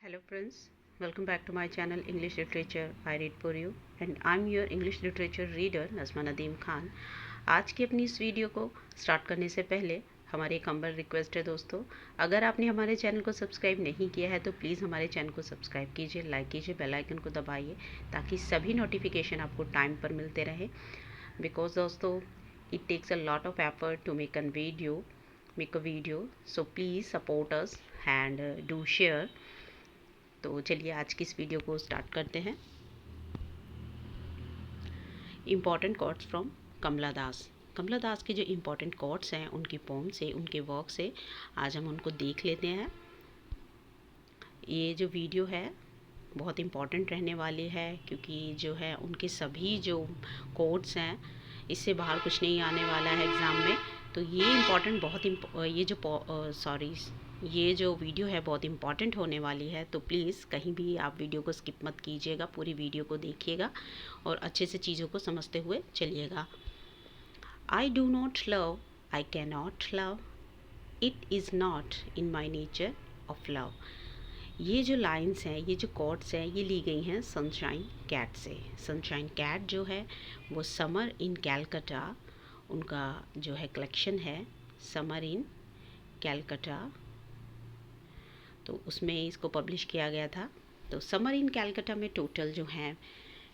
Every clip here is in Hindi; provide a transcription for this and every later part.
Hello friends, welcome back to my channel English Literature I read for you and I'm your English Literature reader Najma Nadeem Khan. आज की अपनी इस वीडियो को स्टार्ट करने से पहले हमारी एक हम्बल रिक्वेस्ट है दोस्तों, अगर आपने हमारे चैनल को सब्सक्राइब नहीं किया है तो प्लीज़ हमारे चैनल को सब्सक्राइब कीजिए, लाइक कीजिए, बेल आइकन को दबाइए ताकि सभी नोटिफिकेशन आपको टाइम पर मिलते रहे। बिकॉज दोस्तों it takes a lot of effort to make a video, so please support us and do share। तो चलिए आज की इस वीडियो को स्टार्ट करते हैं। इम्पॉर्टेंट कोट्स फ्रॉम कमला दास। कमला दास के जो इम्पॉर्टेंट कोट्स हैं उनकी पोम से, उनके वर्क से आज हम उनको देख लेते हैं। ये जो वीडियो है बहुत इम्पॉर्टेंट रहने वाली है क्योंकि जो है उनके सभी जो कोट्स हैं इससे बाहर कुछ नहीं आने वाला है एग्ज़ाम में। तो ये इम्पॉर्टेंट ये जो वीडियो है बहुत इम्पॉर्टेंट होने वाली है। तो प्लीज़ कहीं भी आप वीडियो को स्किप मत कीजिएगा, पूरी वीडियो को देखिएगा और अच्छे से चीज़ों को समझते हुए चलिएगा। I do not love, I can not love, it is not in my nature of love. ये जो लाइंस हैं, ये जो कोट्स हैं, ये ली गई हैं सनशाइन कैट से। सनशाइन कैट जो है वो समर इन कैलकटा, उनका जो है कलेक्शन है समर इन कैलकटा, तो उसमें इसको पब्लिश किया गया था। तो समर इन कैलकटा में टोटल जो हैं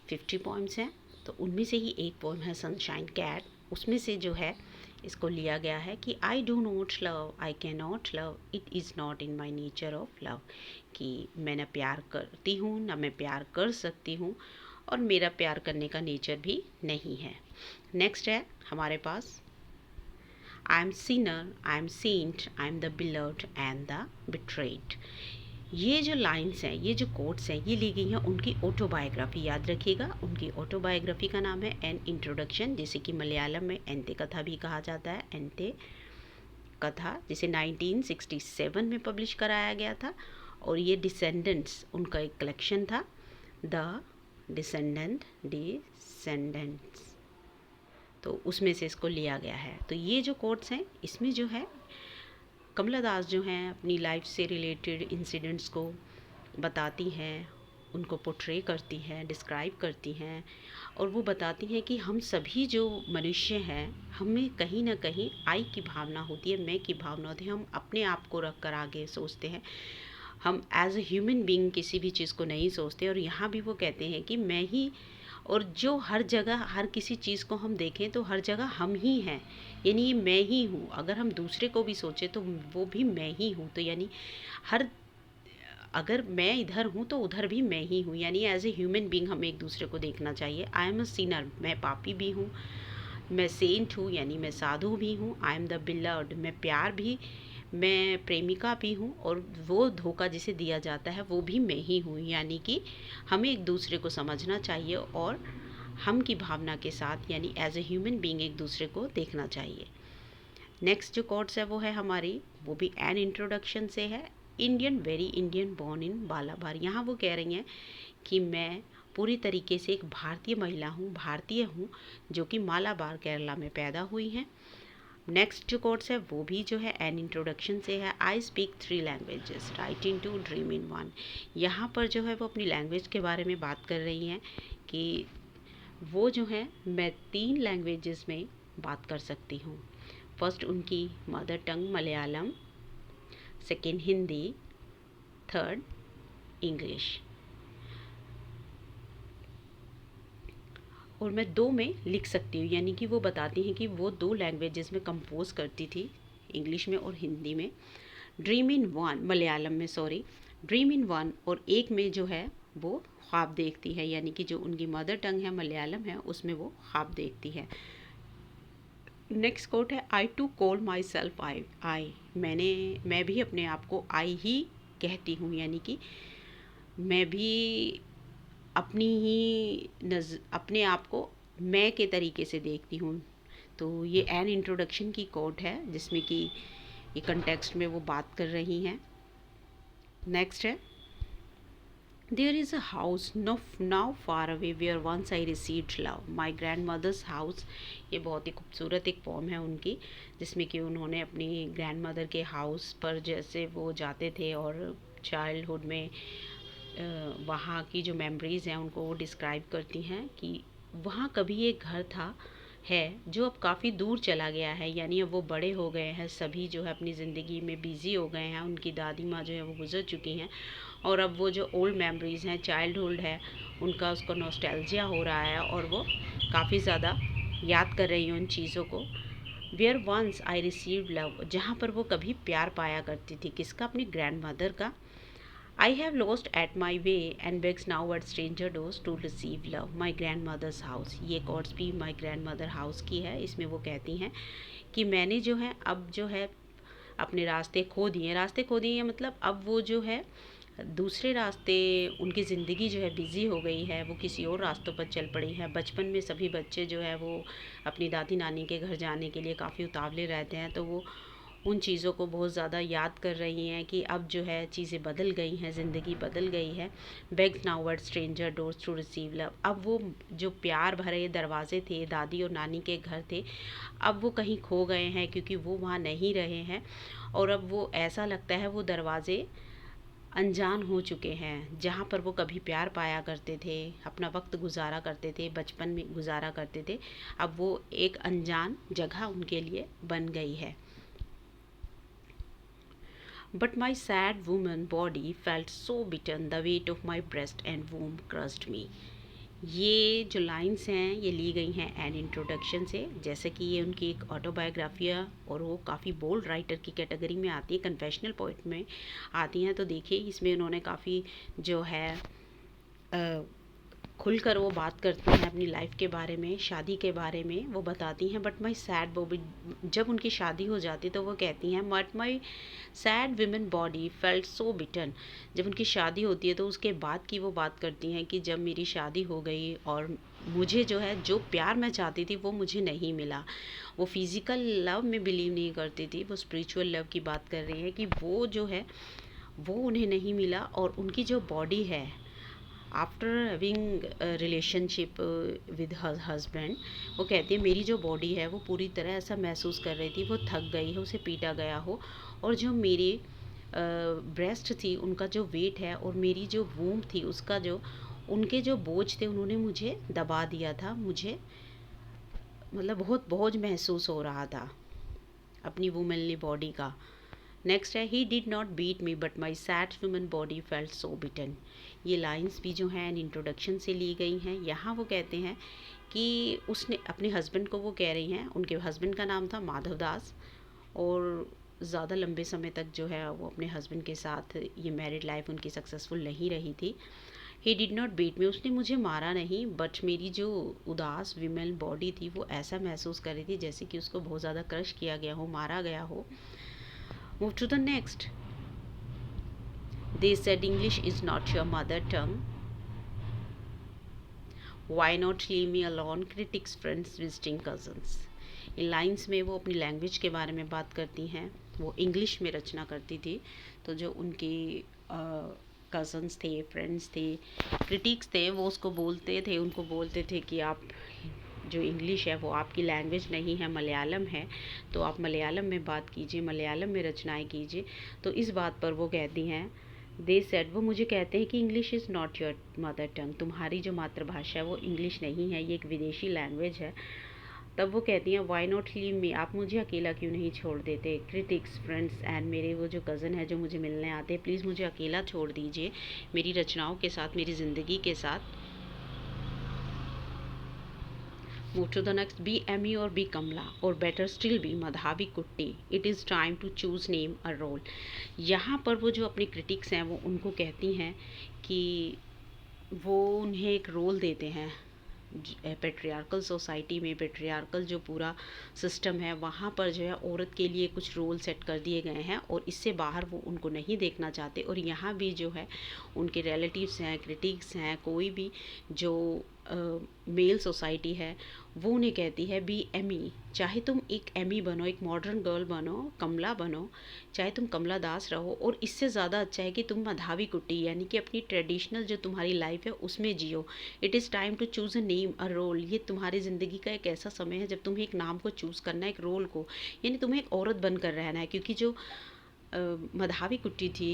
50 पोइम्स हैं, तो उनमें से ही एक पोइम है सनशाइन कैट। उसमें से जो है इसको लिया गया है कि I do not love, I can not love, it is not in my nature of love, कि मैं ना प्यार करती हूँ ना मैं प्यार कर सकती हूँ और मेरा प्यार करने का नेचर भी नहीं है। नेक्स्ट है हमारे पास I am sinner, I am saint, I am the beloved and the betrayed. ये जो लाइंस हैं, ये जो कोट्स हैं, ये ली गई हैं उनकी ऑटोबायोग्राफी। याद रखिएगा, उनकी ऑटोबायोग्राफी का नाम है एन इंट्रोडक्शन, जिसे कि मलयालम में एंते कथा भी कहा जाता है। एंते कथा जिसे 1967 में पब्लिश कराया गया था। और ये डिसेंडेंट्स उनका एक कलेक्शन था, द डिसेंडेंट्स, तो उसमें से इसको लिया गया है। तो ये जो कोट्स हैं इसमें जो है कमला दास जो हैं अपनी लाइफ से रिलेटेड इंसिडेंट्स को बताती हैं, उनको पोर्ट्रे करती हैं, डिस्क्राइब करती हैं और वो बताती हैं कि हम सभी जो मनुष्य हैं हमें कहीं ना कहीं आई की भावना होती है, मैं की भावना होती है। हम अपने आप को रख कर आगे सोचते हैं, हम एज ए ह्यूमन बीइंग किसी भी चीज़ को नहीं सोचते। और यहाँ भी वो कहते हैं कि मैं ही, और जो हर जगह हर किसी चीज़ को हम देखें तो हर जगह हम ही हैं, यानी ये मैं ही हूँ। अगर हम दूसरे को भी सोचें तो वो भी मैं ही हूँ। तो यानी हर, अगर मैं इधर हूँ तो उधर भी मैं ही हूँ, यानी एज ए ह्यूमन बीइंग हमें एक दूसरे को देखना चाहिए। आई एम अ सिनर, मैं पापी भी हूँ। मैं सेंट हूँ, यानी मैं साधु भी हूँ। आई एम द बिलव्ड, मैं प्यार भी, मैं प्रेमिका भी हूँ। और वो धोखा जिसे दिया जाता है वो भी मैं ही हूँ। यानी कि हमें एक दूसरे को समझना चाहिए और हम की भावना के साथ, यानी एज ए ह्यूमन बीइंग एक दूसरे को देखना चाहिए। नेक्स्ट जो कोट्स है वो है हमारी, वो भी एन इंट्रोडक्शन से है। Indian, very Indian, born in Malabar. यहाँ वो कह रही हैं कि मैं पूरी तरीके से एक भारतीय महिला हूँ, भारतीय हूँ, जो कि मालाबार केरला में पैदा हुई हैं। नेक्स्ट जो कोट्स है वो भी जो है एन इंट्रोडक्शन से है। I speak 3 languages, writing to dream in one. यहाँ पर जो है वो अपनी लैंग्वेज के बारे में बात कर रही हैं कि वो जो है मैं 3 लैंग्वेजेस में बात कर सकती हूँ। फर्स्ट उनकी mother tongue Malayalam, second Hindi, third English. और मैं 2 में लिख सकती हूँ, यानी कि वो बताती हैं कि वो 2 लैंग्वेजेस में कंपोज करती थी, इंग्लिश में और हिंदी में। ड्रीम इन वन, मलयालम में, सॉरी, ड्रीम इन वन, और एक में जो है वो ख्वाब देखती है, यानी कि जो उनकी मदर टंग है मलयालम है उसमें वो ख्वाब देखती है। नेक्स्ट कोट है I too call myself I, मैं भी अपने आप को आई ही कहती हूँ, यानी कि मैं भी अपने आप को मैं के तरीके से देखती हूँ। तो ये एन इंट्रोडक्शन की कोट है जिसमें कि ये कंटेक्स्ट में वो बात कर रही हैं। नेक्स्ट है there is a house now far away where once I received love, my grand mother's house. ये बहुत ही खूबसूरत एक पोम है उनकी, जिसमें कि उन्होंने अपनी ग्रैंड मदर के हाउस पर जैसे वो जाते थे और चाइल्डहुड में वहाँ की जो मेमोरीज़ हैं उनको वो डिस्क्राइब करती हैं कि वहाँ कभी एक घर था है जो अब काफ़ी दूर चला गया है, यानी अब वो बड़े हो गए हैं, सभी जो है अपनी ज़िंदगी में बिज़ी हो गए हैं, उनकी दादी माँ जो है वो गुज़र चुकी हैं और अब वो जो ओल्ड मेमोरीज़ हैं, चाइल्डहुड है, उनका उसको नॉस्टैल्जिया हो रहा है और वो काफ़ी ज़्यादा याद कर रही हैं उन चीज़ों को। Where once I receive love, जहाँ पर वो कभी प्यार पाया करती थी, किसका? अपनी ग्रैंड मदर का। I have lost at my way and begs now at stranger doors to receive love. My grandmother's house. ये कॉर्ड्स भी my grandmother house की है। इसमें वो कहती हैं कि मैंने जो है अब जो है अपने रास्ते खो दिए मतलब अब वो जो है दूसरे रास्ते, उनकी ज़िंदगी जो है बिज़ी हो गई है, वो किसी और रास्तों पर चल पड़ी है। बचपन में सभी बच्चे जो है वो अपनी दादी नानी के घर जाने के लिए काफ़ी उतावले रहते हैं, तो वो उन चीज़ों को बहुत ज़्यादा याद कर रही हैं कि अब जो है चीज़ें बदल गई हैं, ज़िंदगी बदल गई है। Begs now at stranger doors to receive love, अब वो जो प्यार भरे दरवाजे थे दादी और नानी के घर थे, अब वो कहीं खो गए हैं क्योंकि वो वहाँ नहीं रहे हैं और अब वो ऐसा लगता है वो दरवाजे अनजान हो चुके हैं। जहाँ पर वो कभी प्यार पाया करते थे, अपना वक्त गुजारा करते थे, बचपन में गुजारा करते थे, अब वो एक अनजान जगह उनके लिए बन गई है। But my sad woman body felt so beaten, the weight of my breast and womb crushed me. ये जो लाइंस हैं ये ली गई हैं एन इंट्रोडक्शन से, जैसे कि ये उनकी एक ऑटोबायोग्राफी है और वो काफ़ी बोल्ड राइटर की कैटेगरी में आती है, कन्फेशनल पोइट में आती हैं। तो देखिए इसमें उन्होंने काफ़ी जो है खुलकर वो बात करती हैं अपनी लाइफ के बारे में, शादी के बारे में वो बताती हैं। बट माई सैड बॉडी, जब उनकी शादी हो जाती तो वो कहती हैं but my sad women body felt so beaten. जब उनकी शादी होती है तो उसके बाद की वो बात करती हैं कि जब मेरी शादी हो गई और मुझे जो है जो प्यार मैं चाहती थी वो मुझे नहीं मिला। वो फिज़िकल लव में बिलीव नहीं करती थी, वो स्पिरिचुअल लव की बात कर रही हैं कि वो जो है वो उन्हें नहीं मिला और उनकी जो बॉडी है after having relationship with her husband, वो कहती है मेरी जो बॉडी है वो पूरी तरह ऐसा महसूस कर रही थी वो थक गई है, उसे पीटा गया हो, और जो मेरी ब्रेस्ट थी उनका जो वेट है और मेरी जो वूम थी उसका जो उनके जो बोझ थे उन्होंने मुझे दबा दिया था, मुझे मतलब बहुत बोझ महसूस हो रहा था अपनी वुमेनली बॉडी का। नेक्स्ट है he did not beat me but my sad woman body felt so beaten. ये लाइंस भी जो हैं इंट्रोडक्शन से ली गई हैं। यहाँ वो कहते हैं कि उसने अपने हस्बैंड को, वो कह रही हैं उनके हस्बैंड का नाम था माधव दास और ज़्यादा लंबे समय तक जो है वो अपने हस्बैंड के साथ ये मैरिड लाइफ उनकी सक्सेसफुल नहीं रही थी। He did not beat me, उसने मुझे मारा नहीं, बट मेरी जो उदास विमेन बॉडी थी वो ऐसा महसूस कर रही थी जैसे कि उसको बहुत ज़्यादा क्रश किया गया हो, मारा गया हो। Move to the next. They said English is not your mother tongue. Why not leave me alone? Critics, friends, visiting cousins. In lines में वो अपनी लैंग्वेज के बारे में बात करती हैं। वो इंग्लिश में रचना करती थी, तो जो उनकी कज़न्स थे, फ्रेंड्स थे, क्रिटिक्स थे, वो उसको बोलते थे, उनको बोलते थे कि आप जो इंग्लिश है वो आपकी लैंग्वेज नहीं है, मलयालम है, तो आप मलयालम में बात कीजिए, मलयालम में रचनाएं कीजिए। तो इस बात पर वो कहती हैं, दे सेड, वो मुझे कहते हैं कि English is not your mother tongue, तुम्हारी जो मातृभाषा है वो इंग्लिश नहीं है, ये एक विदेशी लैंग्वेज है। तब वो कहती हैं वाई नॉट लीव मी, आप मुझे अकेला क्यों नहीं छोड़ देते? क्रिटिक्स, फ्रेंड्स एंड मेरे वो जो कज़न है जो मुझे मिलने आते हैं, प्लीज़ मुझे अकेला छोड़ दीजिए मेरी रचनाओं के साथ, मेरी ज़िंदगी के साथ। Move to the next. Be Emmy or be Kamla, or better still be Madhavi Kutti. It is time to choose name a role. यहाँ पर वो जो अपनी क्रिटिक्स हैं वो उनको कहती हैं कि वो उन्हें एक रोल देते हैं पेट्रियार्कल सोसाइटी में, पेट्रियार्कल जो पूरा सिस्टम है वहाँ पर जो है औरत के लिए कुछ रोल सेट कर दिए गए हैं और इससे बाहर वो उनको नहीं देखना चाहते। और यहाँ भी जो है उनके रिलेटिव्स हैं, क्रिटिक्स हैं, कोई भी जो मेल सोसाइटी है वो उन्हें कहती है बी एमी, चाहे तुम एक एमी बनो, एक मॉडर्न गर्ल बनो, कमला बनो, चाहे तुम कमला दास रहो, और इससे ज़्यादा अच्छा है कि तुम मधावी कुट्टी यानी कि अपनी ट्रेडिशनल जो तुम्हारी लाइफ है उसमें जियो। It is time to choose a name a role, ये तुम्हारी ज़िंदगी का एक ऐसा समय है जब तुम्हें एक नाम को चूज़ करना है, एक रोल को, यानी तुम्हें एक औरत बनकर रहना है। क्योंकि जो मधावी कुट्टी थी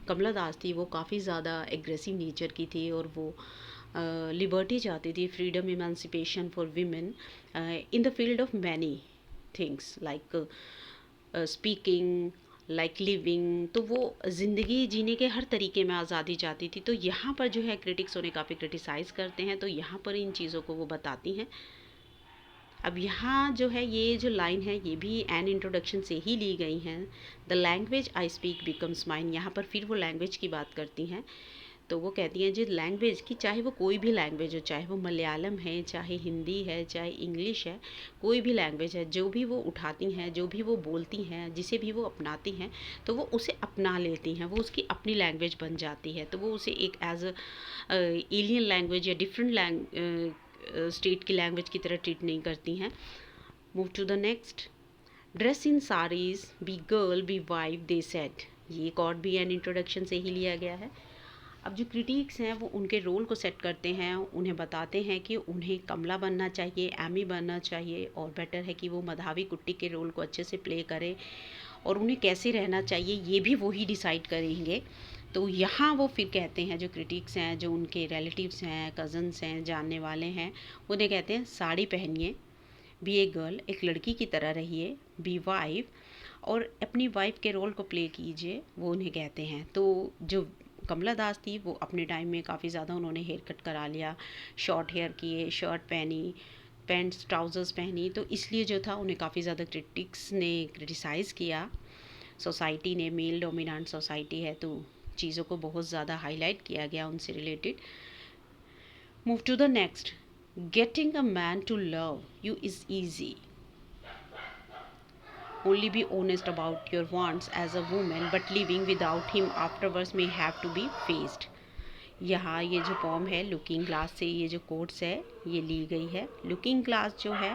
कमला दास थी वो काफ़ी ज़्यादा एग्रेसिव नेचर की थी और वो लिबर्टी चाहती थी, freedom, emancipation for women in the field of many things like speaking, like living. तो वो ज़िंदगी जीने के हर तरीके में आज़ादी चाहती थी। तो यहाँ पर जो है क्रिटिक्स उन्हें काफ़ी क्रिटिसाइज़ करते हैं, तो यहाँ पर इन चीज़ों को वो बताती हैं। अब यहाँ जो है ये जो लाइन है ये भी एन इंट्रोडक्शन से ही ली गई हैं। The language I speak becomes mine. यहाँ पर फिर वो लैंग्वेज की बात करती हैं। तो वो कहती हैं जो लैंग्वेज की, चाहे वो कोई भी लैंग्वेज हो, चाहे वो मलयालम है, चाहे हिंदी है, चाहे इंग्लिश है, कोई भी लैंग्वेज है, जो भी वो उठाती हैं, जो भी वो बोलती हैं, जिसे भी वो अपनाती हैं, तो वो उसे अपना लेती हैं, वो उसकी अपनी लैंग्वेज बन जाती है। तो वो उसे एक एज अ एलियन लैंग्वेज या डिफरेंट स्टेट की लैंग्वेज की तरह ट्रीट नहीं करती हैं। Move to the next. Dress in saris, be girl, be wife, they said. ये कॉर्ड भी एन इंट्रोडक्शन से ही लिया गया है। अब जो क्रिटिक्स हैं वो उनके रोल को सेट करते हैं, उन्हें बताते हैं कि उन्हें कमला बनना चाहिए, एमी बनना चाहिए, और बेटर है कि वो मधावी कुट्टी के रोल को अच्छे से प्ले करें, और उन्हें कैसे रहना चाहिए ये भी वो ही डिसाइड करेंगे। तो यहाँ वो फिर कहते हैं, जो क्रिटिक्स हैं, जो उनके रिलेटिव्स हैं, कज़न्स हैं, जानने वाले हैं, उन्हें कहते हैं साड़ी पहनिए, बी ए गर्ल, एक लड़की की तरह रहिए, बी वाइफ, और अपनी वाइफ के रोल को प्ले कीजिए, वो उन्हें कहते हैं। तो जो कमला दास थी वो अपने टाइम में काफ़ी ज़्यादा उन्होंने हेयर कट करा लिया, शॉर्ट हेयर किए, शर्ट पहनी, पैंट्स ट्राउज़र्स पहनी, तो इसलिए जो था उन्हें काफ़ी ज़्यादा क्रिटिक्स ने क्रिटिसाइज़ किया। सोसाइटी ने, मेल डोमिनेंट सोसाइटी है, तो चीज़ों को बहुत ज़्यादा हाईलाइट किया गया उनसे related. Move to the next. Getting a man to love you is easy, only be honest about your wants as a woman, but living without him afterwards may have to be faced। यहाँ ये जो पॉम है लुकिंग ग्लास से ये जो कोट्स है ये ली गई है। लुकिंग ग्लास जो है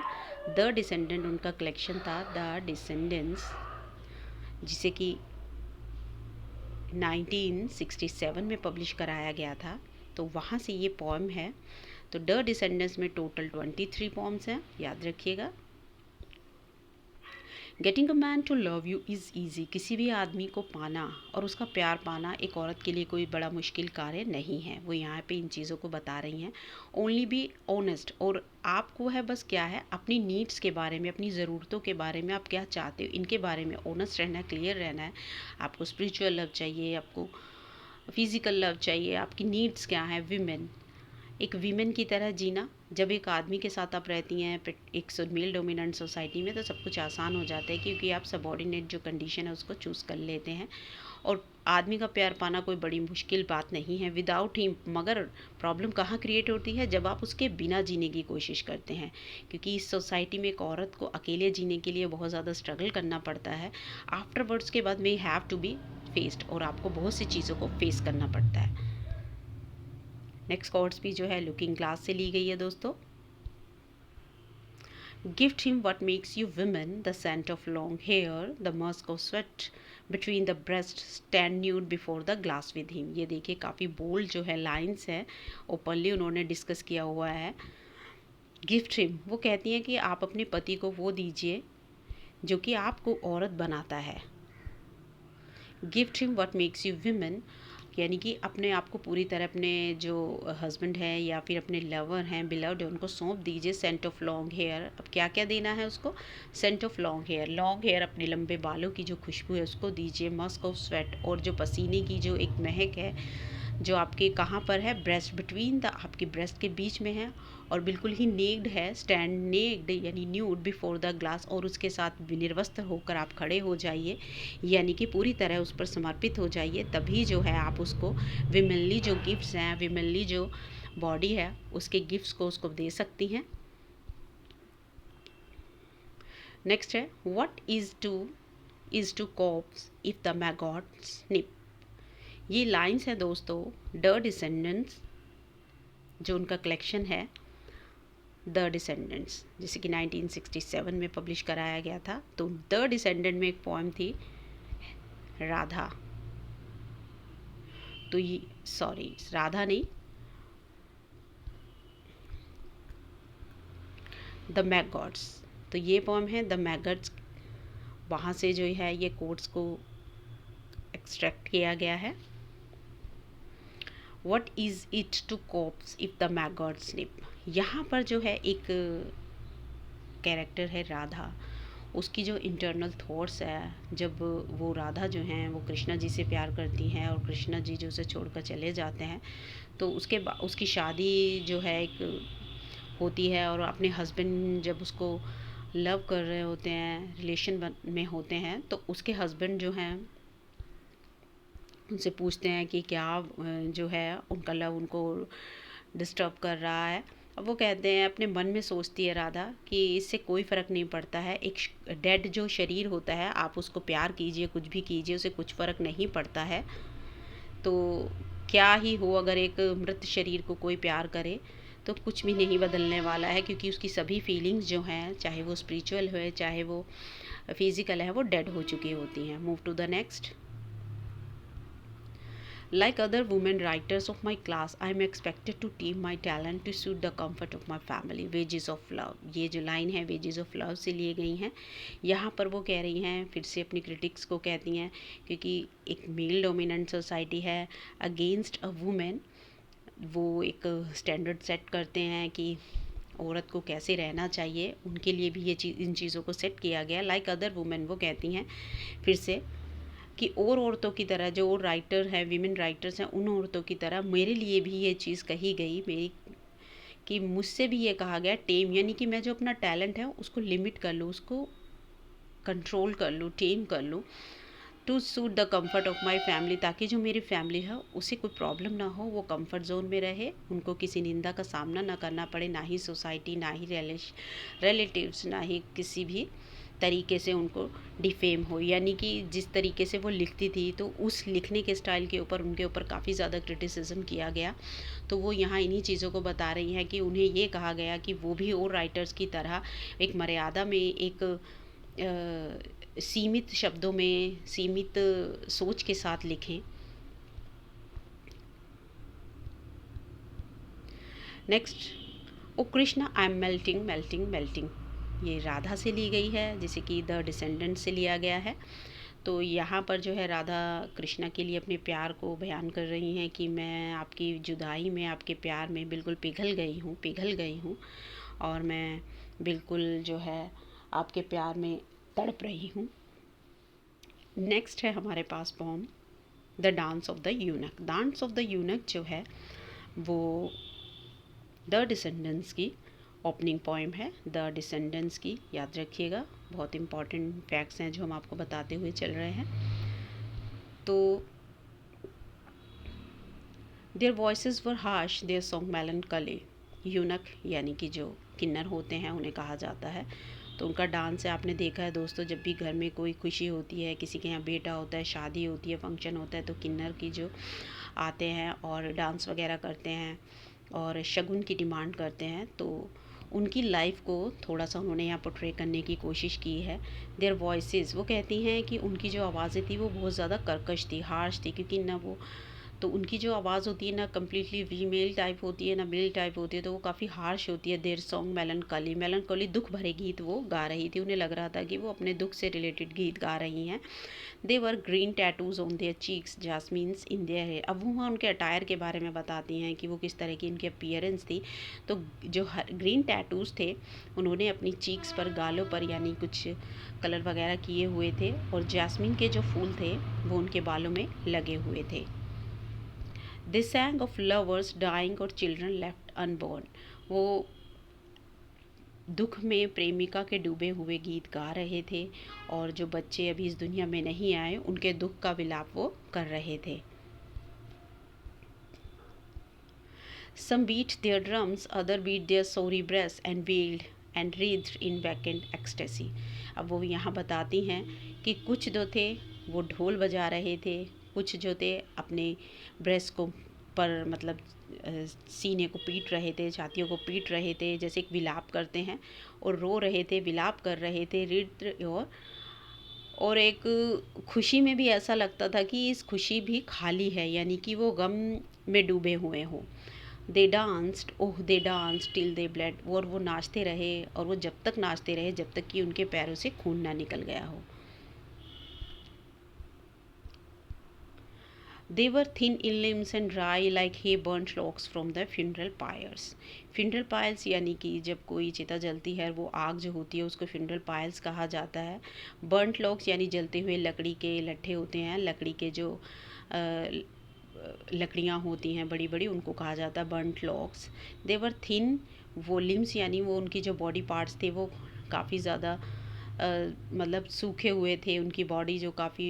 द डिसेंडेंट उनका कलेक्शन था, द डिसेंडेंट्स, जिसे कि 1967 में पब्लिश कराया गया था, तो वहाँ से ये पॉम है। तो द डिसेंडेंट्स में टोटल 23 पॉम्स हैं, याद रखिएगा। Getting a man to love you is easy, किसी भी आदमी को पाना और उसका प्यार पाना एक औरत के लिए कोई बड़ा मुश्किल कार्य नहीं है। वो यहाँ पे इन चीज़ों को बता रही हैं। ओनली बी ऑनेस्ट, और आपको है बस क्या है, अपनी नीड्स के बारे में, अपनी ज़रूरतों के बारे में, आप क्या चाहते हो इनके बारे में ऑनेस्ट रहना, क्लियर रहना है। आपको स्पिरिचुअल लव चाहिए, आपको फिज़िकल लव चाहिए, आपकी नीड्स क्या है, विमेन, एक वीमेन की तरह जीना। जब एक आदमी के साथ आप रहती हैं एक मेल डोमिनेंट सोसाइटी में, तो सब कुछ आसान हो जाता है, क्योंकि आप सबॉर्डिनेट जो कंडीशन है उसको चूज़ कर लेते हैं, और आदमी का प्यार पाना कोई बड़ी मुश्किल बात नहीं है विदाउट हिम। मगर प्रॉब्लम कहाँ क्रिएट होती है, जब आप उसके बिना जीने की कोशिश करते हैं, क्योंकि इस सोसाइटी में एक औरत को अकेले जीने के लिए बहुत ज़्यादा स्ट्रगल करना पड़ता है। आफ्टरवर्ड्स के बाद में हैव टू बी फेस्ड, और आपको बहुत सी चीज़ों को फेस करना पड़ता है। नेक्स्ट कोट्स भी जो है लुकिंग ग्लास से ली गई है दोस्तों। Gift him what makes you women, the scent of long hair, the musk of sweat between the breast, stand nude before the glass with him. ये देखिए काफ़ी बोल्ड जो है लाइन्स हैं, ओपनली उन्होंने डिस्कस किया हुआ है। गिफ्ट हिम, वो कहती हैं कि आप अपने पति को वो दीजिए जो कि आपको औरत बनाता है। Gift him what makes you women, यानी कि अपने आप को पूरी तरह अपने जो हस्बैंड है या फिर अपने लवर हैं, बिलव्ड है, उनको सौंप दीजिए। सेंट ऑफ लॉन्ग हेयर, अब क्या क्या देना है उसको, scent of long hair, long hair अपने लंबे बालों की जो खुशबू है उसको दीजिए। मस्क ऑफ स्वेट, और जो पसीने की जो एक महक है जो आपके कहाँ पर है, ब्रेस्ट, बिटवीन द, आपकी ब्रेस्ट के बीच में है, और बिल्कुल ही नेक्ड है, स्टैंड नेक्ड यानी न्यूड बिफोर द ग्लास, और उसके साथ निर्वस्त्र होकर आप खड़े हो जाइए, यानी कि पूरी तरह उस पर समर्पित हो जाइए। तभी जो है आप उसको विमेनली जो गिफ्ट्स हैं, विमेनली जो बॉडी है उसके गिफ्ट्स को उसको दे सकती हैं। नेक्स्ट है what is to corpse if the maggot snip. ये लाइंस हैं दोस्तों द डिसेंडेंट्स, जो उनका कलेक्शन है द डिसेंडेंट्स, जिसे कि 1967 में पब्लिश कराया गया था। तो द डिसेंडेंट में एक पोएम थी राधा, तो ये सॉरी राधा नहीं, द मैगॉट्स, तो ये पोएम है द मैगट्स। वहाँ से जो है ये कोट्स को एक्सट्रैक्ट किया गया है। What is it to corpse if the maggot slip. यहाँ पर जो है एक कैरेक्टर है राधा, उसकी जो इंटरनल थॉट्स है, जब वो राधा जो हैं वो कृष्णा जी से प्यार करती हैं और कृष्णा जी जो उसे छोड़कर चले जाते हैं, तो उसकी शादी जो है एक होती है, और अपने हस्बैंड जब उसको लव कर रहे होते हैं, रिलेशन में होते हैं, तो उसके हस्बैंड जो हैं उनसे पूछते हैं कि क्या जो है उनका लव उनको डिस्टर्ब कर रहा है। अब वो कहते हैं, अपने मन में सोचती है राधा कि इससे कोई फ़र्क नहीं पड़ता है, एक डेड जो शरीर होता है, आप उसको प्यार कीजिए, कुछ भी कीजिए, उसे कुछ फ़र्क नहीं पड़ता है। तो क्या ही हो, अगर एक मृत शरीर को कोई प्यार करे तो कुछ भी नहीं बदलने वाला है, क्योंकि उसकी सभी फीलिंग्स जो हैं, चाहे वो स्पिरिचुअल है चाहे वो फिज़िकल है, वो डेड हो चुकी होती हैं। Move to the next. Like other women writers of my class, I am expected to tame my talent to suit the comfort of my family. Wages of love, ये जो लाइन है wages of love से लिए गई हैं। यहाँ पर वो कह रही हैं, फिर से अपनी क्रिटिक्स को कहती हैं, क्योंकि एक मेल डोमिनेंट सोसाइटी है, अगेंस्ट अ वुमेन वो एक स्टैंडर्ड सेट करते हैं कि औरत को कैसे रहना चाहिए, उनके लिए भी ये इन चीज़ों को सेट किया गया। लाइक अदर वुमेन, वो कहती हैं फिर से कि और औरतों की तरह, जो और राइटर हैं, वीमेन राइटर्स हैं, उन औरतों की तरह मेरे लिए भी ये चीज़ कही गई, मेरी कि मुझसे भी ये कहा गया टेम, यानी कि मैं जो अपना टैलेंट है उसको लिमिट कर लूँ, उसको कंट्रोल कर लूँ, टेम कर लूँ, to suit the comfort of my family, ताकि जो मेरी फैमिली है उसे कोई प्रॉब्लम ना हो, वो कंफर्ट जोन में रहे, उनको किसी निंदा का सामना ना करना पड़े, ना ही सोसाइटी, ना ही रिलेटिव्स, ना ही किसी भी तरीके से उनको डिफेम हो। यानी कि जिस तरीके से वो लिखती थी, तो उस लिखने के स्टाइल के ऊपर उनके ऊपर काफ़ी ज़्यादा क्रिटिसिज्म किया गया। तो वो यहाँ इन्हीं चीज़ों को बता रही हैं कि उन्हें ये कहा गया कि वो भी और राइटर्स की तरह एक मर्यादा में, एक सीमित शब्दों में, सीमित सोच के साथ लिखें। Next, O Krishna I am melting melting melting, ये राधा से ली गई है, जैसे कि द डिसेंडेंट से लिया गया है। तो यहाँ पर जो है राधा कृष्णा के लिए अपने प्यार को बयान कर रही हैं कि मैं आपकी जुदाई में, आपके प्यार में बिल्कुल पिघल गई हूँ, और मैं बिल्कुल जो है आपके प्यार में तड़प रही हूँ। नेक्स्ट है हमारे पास poem the dance of the eunuch. Dance of the eunuch जो है वो द डिसेंडेंट्स की ओपनिंग पोइम है। द डिसेंडेंट्स की, याद रखिएगा, बहुत इंपॉर्टेंट फैक्ट्स हैं जो हम आपको बताते हुए चल रहे हैं। तो there voices were harsh, there song मेलनकली। यूनक यानी कि जो किन्नर होते हैं उन्हें कहा जाता है। तो उनका डांस है, आपने देखा है दोस्तों, जब भी घर में कोई खुशी होती है, किसी के यहाँ बेटा होता है, शादी होती है, फंक्शन होता है, तो किन्नर की जो आते हैं और डांस वगैरह करते हैं और शगुन की डिमांड करते हैं। तो उनकी लाइफ को थोड़ा सा उन्होंने यहाँ पोर्ट्रे करने की कोशिश की है। देयर वॉइसेस, वो कहती हैं कि उनकी जो आवाज़ें थी वो बहुत ज़्यादा कर्कश थी, हार्श थी, क्योंकि ना वो, तो उनकी जो आवाज़ होती है ना कम्प्लीटली फीमेल टाइप होती है ना मेल टाइप होती है, तो वो काफ़ी हार्श होती है। देयर सॉन्ग मेलनकली, मेलनकली दुख भरे गीत वो गा रही थी, उन्हें लग रहा था कि वो अपने दुख से रिलेटेड गीत गा रही हैं। They wear green tattoos on their cheeks, jasmines in their hair. अब वो वहाँ उनके अटायर के बारे में बताती हैं कि वो किस तरह की इनकी अपीयरेंस थी। तो जो ग्रीन टैटूज़ थे उन्होंने अपनी चीक्स पर, गालों पर, यानी कुछ कलर वगैरह किए हुए थे, और जासमीन के जो फूल थे वो उनके बालों में लगे हुए थे। दे सैंग ऑफ लवर्स डाइंग और चिल्ड्रन लेफ्ट अनबॉर्न, वो दुख में प्रेमिका के डूबे हुए गीत गा रहे थे, और जो बच्चे अभी इस दुनिया में नहीं आए उनके दुख का विलाप वो कर रहे थे। Some beat their drums, other beat their sorry breasts and wailed and writhed in vacant ecstasy। अब वो यहाँ बताती हैं कि कुछ जो थे वो ढोल बजा रहे थे, कुछ जो थे अपने ब्रेस्ट को पर, मतलब सीने को पीट रहे थे, छातियों को पीट रहे थे, जैसे एक विलाप करते हैं, और रो रहे थे, विलाप कर रहे थे, रिद्र, और एक खुशी में भी ऐसा लगता था कि इस खुशी भी खाली है, यानी कि वो गम में डूबे हुए हों। They danced, oh they dance till they bled, और वो नाचते रहे, और वो जब तक नाचते रहे जब तक कि उनके पैरों से खून ना निकल गया हो। They were thin in limbs and dry like hay burnt logs from the funeral pyres. funeral pyres यानी कि जब कोई चिता जलती है, वो आग जो होती है उसको funeral pyres कहा जाता है. burnt logs यानी जलते हुए लकड़ी के लट्ठे होते हैं, लकड़ी के जो लकड़ियाँ होती हैं बड़ी बड़ी, उनको कहा जाता है burnt logs. they were thin, वो limbs यानी वो उनकी जो बॉडी पार्ट्स थे वो काफ़ी ज़्यादा मतलब सूखे हुए थे. उनकी बॉडी जो काफ़ी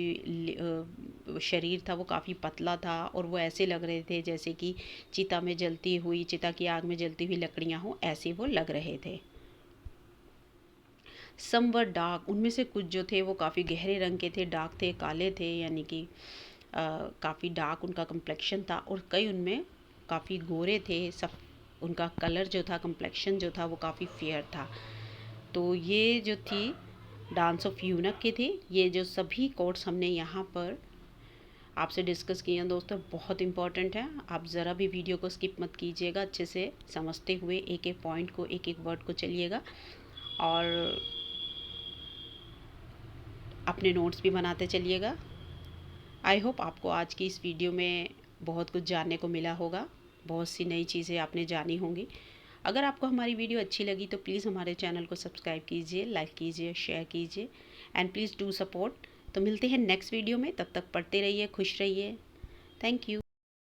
शरीर था वो काफ़ी पतला था, और वो ऐसे लग रहे थे जैसे कि चिता में जलती हुई, चिता की आग में जलती हुई लकड़ियाँ हों, ऐसे वो लग रहे थे. सम वर डार्क, उनमें से कुछ जो थे वो काफ़ी गहरे रंग के थे, डार्क थे, काले थे, यानी कि काफ़ी डार्क उनका कम्प्लेक्शन था. और कई उनमें काफ़ी गोरे थे, सब उनका कलर जो था, कम्प्लेक्शन जो था वो काफ़ी फेयर था. तो ये जो थी डांस ऑफ यूनक के थे. ये जो सभी कोट्स हमने यहाँ पर आपसे डिस्कस किए हैं दोस्तों, बहुत इंपॉर्टेंट है. आप ज़रा भी वीडियो को स्किप मत कीजिएगा, अच्छे से समझते हुए एक एक पॉइंट को, एक एक वर्ड को चलिएगा, और अपने नोट्स भी बनाते चलिएगा. आई होप आपको आज की इस वीडियो में बहुत कुछ जानने को मिला होगा, बहुत सी नई चीज़ें आपने जानी होंगी. अगर आपको हमारी वीडियो अच्छी लगी तो प्लीज़ हमारे चैनल को सब्सक्राइब कीजिए, लाइक कीजिए, शेयर कीजिए, एंड प्लीज़ डू सपोर्ट. तो मिलते हैं नेक्स्ट वीडियो में, तब तक पढ़ते रहिए, खुश रहिए. Thank you.